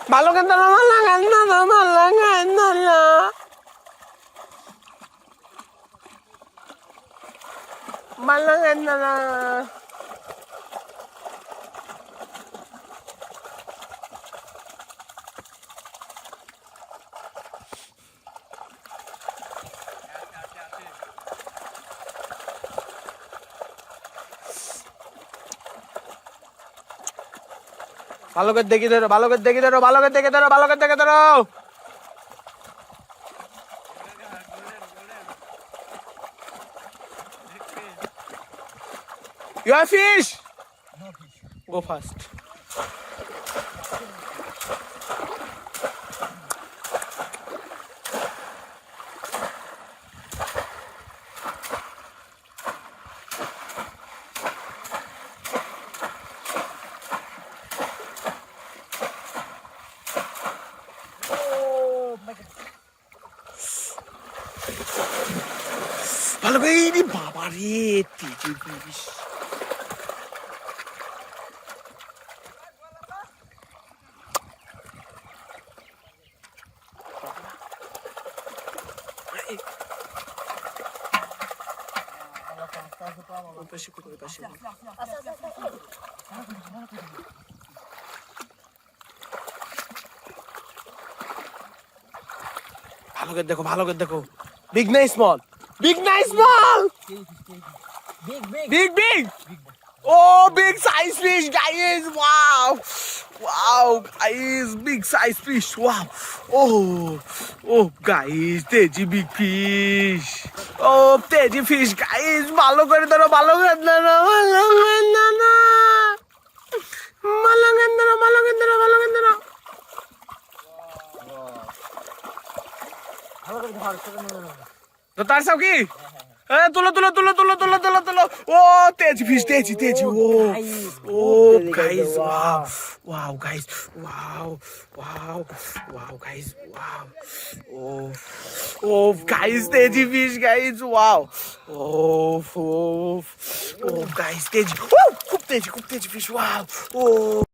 ভালো কেন না ভালো করে দেখি ধরো ভালো করে দেখি ধরো ভালো করে দেখে ধরো ভালো করে দেখে ধরো You have fish? No fish. Go fast. Oh my God. ভালো করে এই বাবা রে তিজি fish. ভালো করে দেখো ভালো করে দেখো বিগ না স্মল বিগ না small Big, big. Big big oh big size fish guys wow wow guys big size fish wow oh guys teji big fish oh teji fish guys ভালো করে ধরো ভালো করে ধরো ভালো করে ধরো ভালো করে ধরো ভালো করে ধরো ভালো করে ধরো তো তার সব কি তুলো তুলো তুলো তুলো তুলো তুলো তুলো ও তেজ ফিশ তেজি তেজি oh guys wow wow guys wow wow wow guys wow oh guys তেজি fish guys wow oh guys তেজি খুব তেজি ফিশ ওয়াও ও